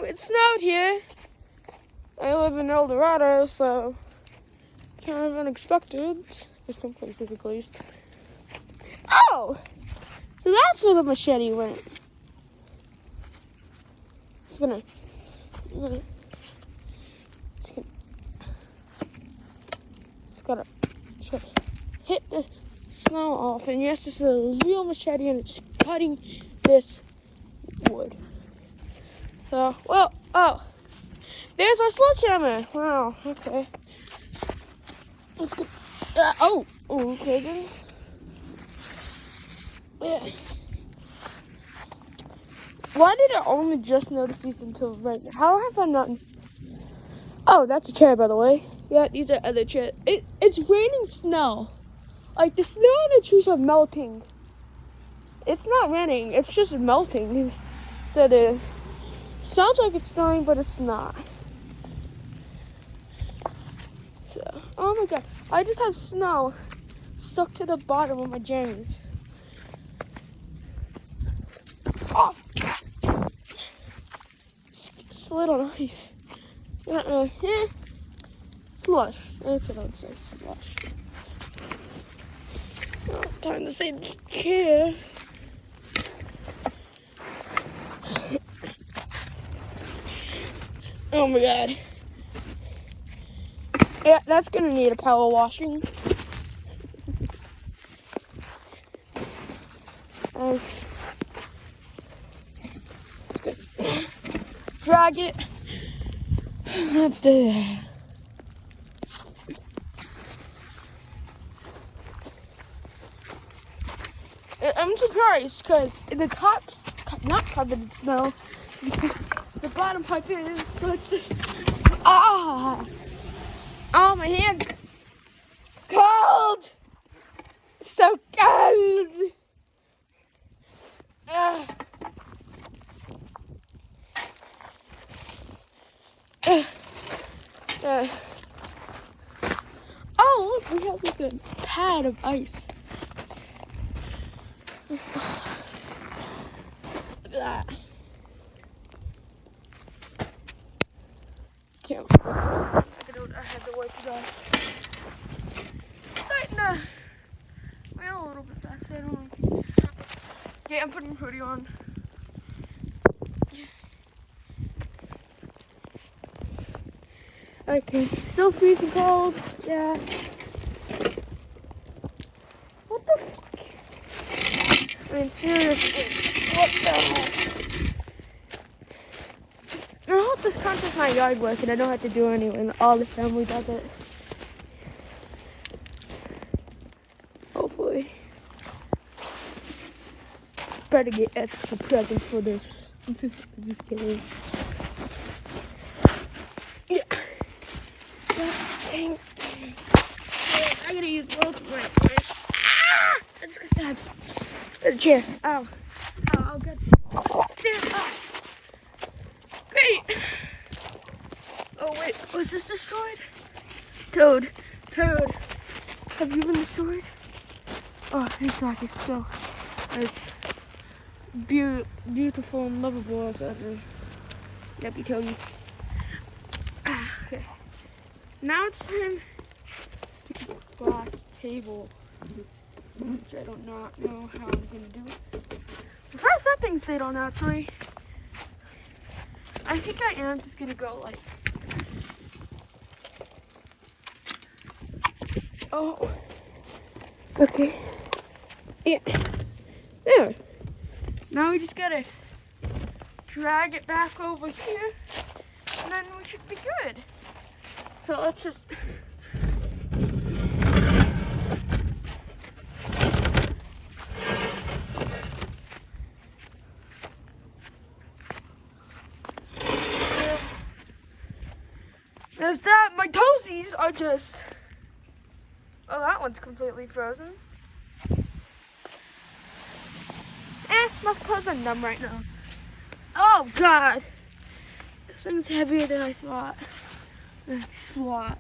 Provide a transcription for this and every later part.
It snowed here. I live in El Dorado, so kind of unexpected. In some places, at least. Oh! So that's where the machete went. Just gonna hit this snow off, and yes, this is a real machete, and it's cutting this wood. So, there's our sledgehammer. Wow, okay. Let's go. Okay then. Yeah. Why did I only just notice these until right now? How have I not? Oh, that's a chair, by the way. Yeah, these are other chairs. It's raining snow. Like, the snow and the trees are melting. It's not raining, it's just melting. Sounds like it's snowing, but it's not. So, oh my god, I just have snow stuck to the bottom of my jammies. Oh! Slid on ice. Slush. That's what I would say, slush. Oh, time to say chair. Oh my god. Yeah, that's gonna need a power washing. It's good. Drag it up there. I'm surprised because the top's not covered in snow. The bottom pipe is, so it's just oh my hand. It's cold. It's so cold. Oh look, we have like a pad of ice. Look at that. Can't. I had to wipe it off. Starting to rain a little bit faster. I don't like it. Okay, I'm putting a hoodie on. Okay, still freezing cold. Yeah. What the fuck? I mean, seriously, what the hell? I hope this counts as my yard work and I don't have to do it anyway, and all the family does it. Hopefully. Better get extra presents for this. I'm just kidding. Yeah. Dang. I gotta use both of my hands. Ah! I just got stabbed. There's a chair. Ow. Ow, good. Stand up. Great. Oh, wait. Was this destroyed? Toad. Have you been destroyed? Oh, thank God. It's so as beautiful and lovable as ever. Let me tell you. Okay. Now it's time to get a glass table, which I do not know how I'm going to do. First, that thing stayed on naturally. I think I am just going to go like, oh, okay, yeah, there. Now we just got to drag it back over here, and then we should be good. So let's just there's that. My toesies are just, oh, that one's completely frozen. My clothes are numb right now. Oh God, this thing's heavier than I thought. SWAT.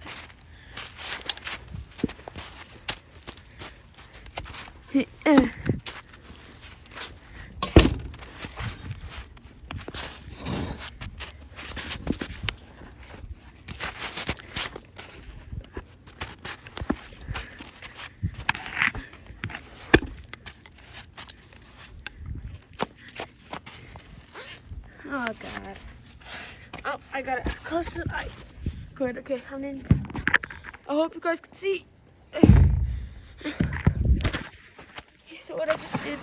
Oh God. Oh, I got it as close as I could. Okay, I'm in. I hope you guys can see. So what I just did,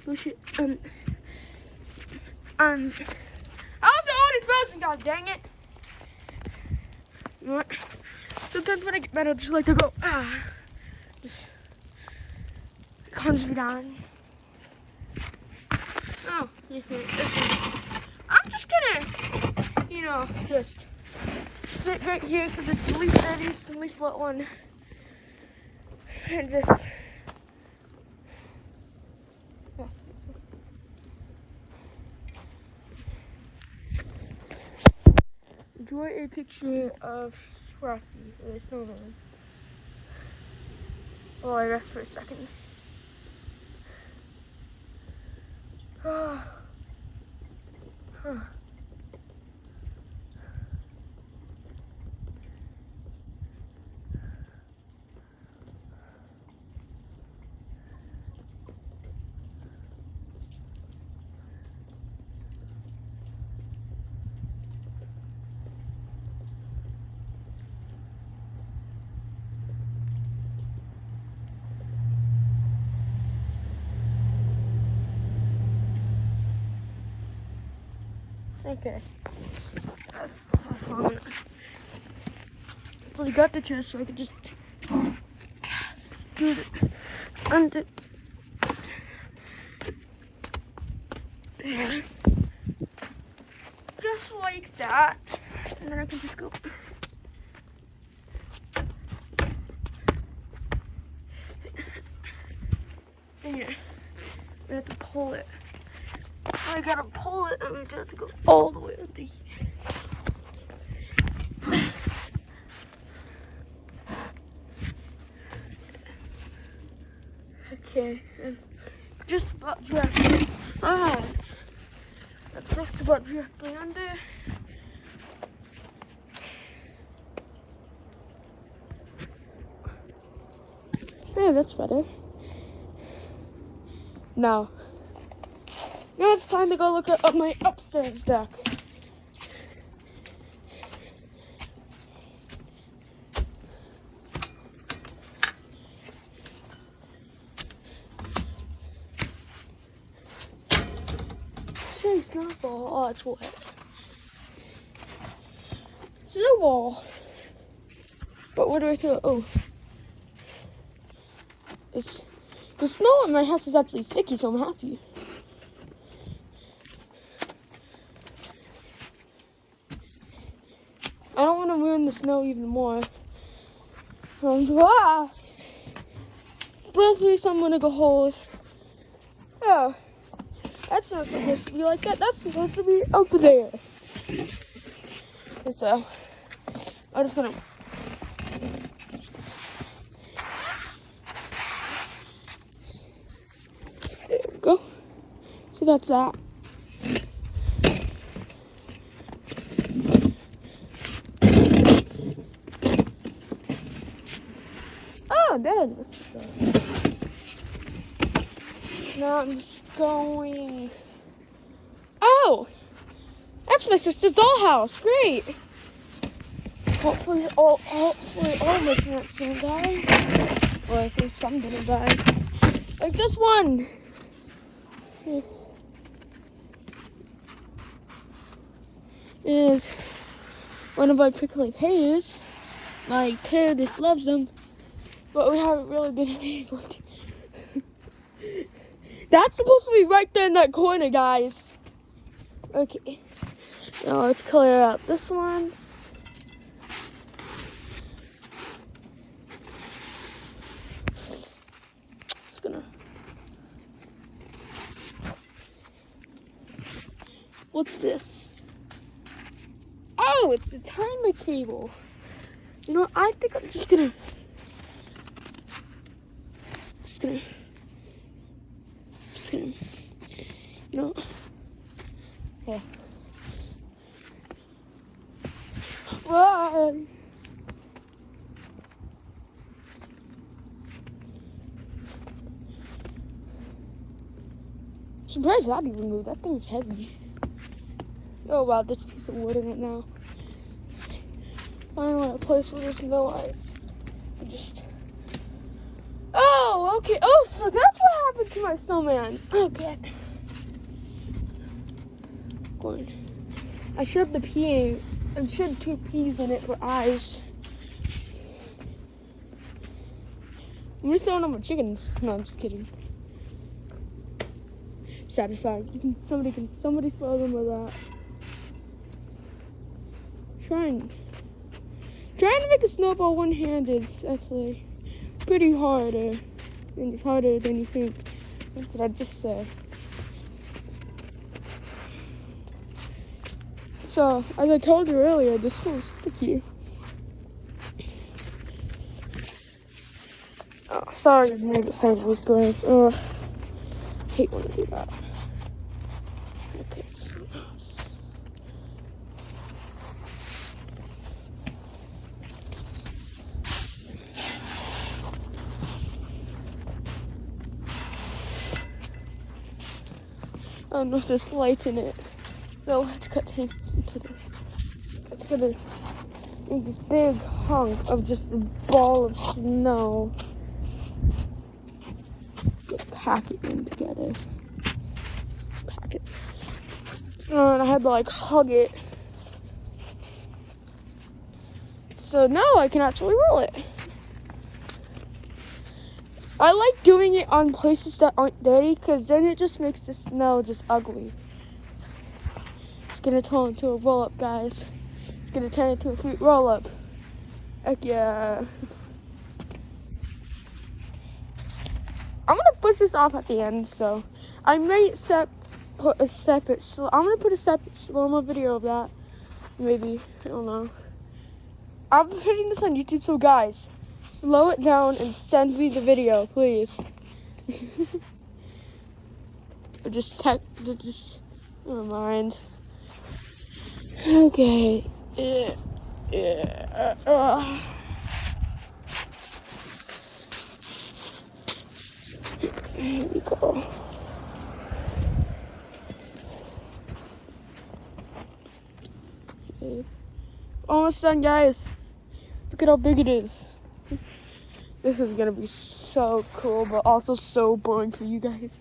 push it, and I was already frozen, god dang it. You know what? Sometimes when I get mad, I just like to go, just calms me down. Oh, I'm just gonna, just sit right here because it's the least dirtiest and least wet one. And just draw a picture of Rocky or the snowman. While I rest for a second. Huh. Okay, that's long enough. So we got the chest, so I could just do it under there, just like that, and then I can just go. There. I have to pull it. I gotta pull it, and I have to go all the way under here. Okay, it's just about directly. That's just about directly under. Yeah, that's better. Now it's time to go look at my upstairs deck. Say snowball. Oh, it's wet. Snowball. But where do I throw it? Oh. The snow in my house is actually sticky, so I'm happy. I don't want to ruin the snow even more. Slowly, so I'm gonna go hold. Oh, that's not supposed to be like that. That's supposed to be up there. So, I'm just gonna. There we go. So that's that. Oh, there it is. Now I'm just going. Oh, that's my sister's dollhouse. Great. Hopefully all my plants don't die. Or at least some didn't die. Like this one. This is one of our prickly pears. My pear just loves them. But we haven't really been able to. That's supposed to be right there in that corner, guys. Okay. Now let's clear out this one. Just gonna. What's this? Oh, it's a timer table. You know what? I think I'm just gonna. No. Yeah. Run. surprised that even moved. That thing's heavy. Oh wow, there's a piece of wood in it now. Finally a place where there's no ice. Oh, okay. Oh, so that's what happened to my snowman. Okay. Good. I shoved the pea. I shoved 2 peas in it for eyes. I'm just throwing on my chickens. No, I'm just kidding. Satisfying. Somebody slow them with that. Trying to make a snowball one-handed is actually pretty hard. And it's harder than you think. What did I just say? So, as I told you earlier, this is so sticky. Oh, sorry, I made it sound was gross. I hate when I do that. Okay, so I don't know if there's light in it. No, let's cut into this. It's gonna make this big hunk of just a ball of snow. Just pack it in together. Pack it. And I had to like hug it. So now I can actually roll it. I like doing it on places that aren't dirty because then it just makes the snow just ugly. It's gonna turn into a roll up, guys. It's gonna turn into a fruit roll up. Heck yeah. I'm gonna push this off at the end, so I might put a separate slow-mo video of that. Maybe, I don't know. I'm putting this on YouTube, so guys, slow it down and send me the video, please. Never mind. Okay. Here we go. Okay. Almost done, guys. Look at how big it is. This is gonna be so cool, but also so boring for you guys.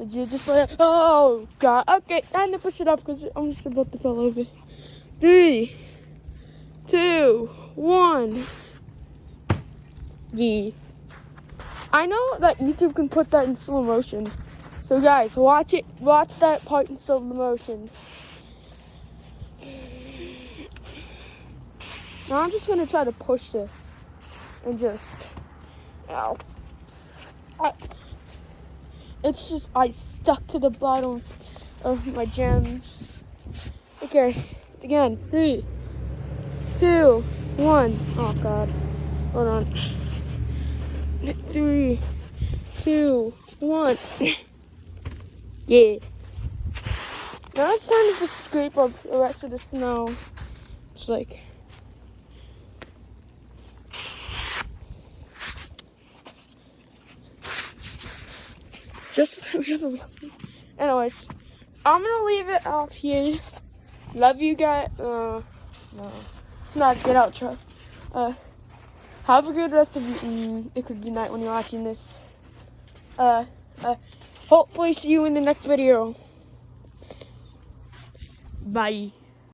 Legit, just like, oh god. Okay, time to push it off because I'm just about to fall over. 3, 2, 1. Yeah. I know that YouTube can put that in slow motion. So guys, watch that part in slow motion. Now I'm just gonna try to push this and just, ow. It's just, I stuck to the bottom of my gems. Okay, again, 3, 2, 1. Oh god, hold on. 3, 2, 1. Yeah. Now it's time to just scrape up the rest of the snow. It's like, anyways, I'm gonna leave it off here. Love you guys. No, it's not a good outro. Have a good rest of it could be night when you're watching this. Hopefully see you in the next video. Bye.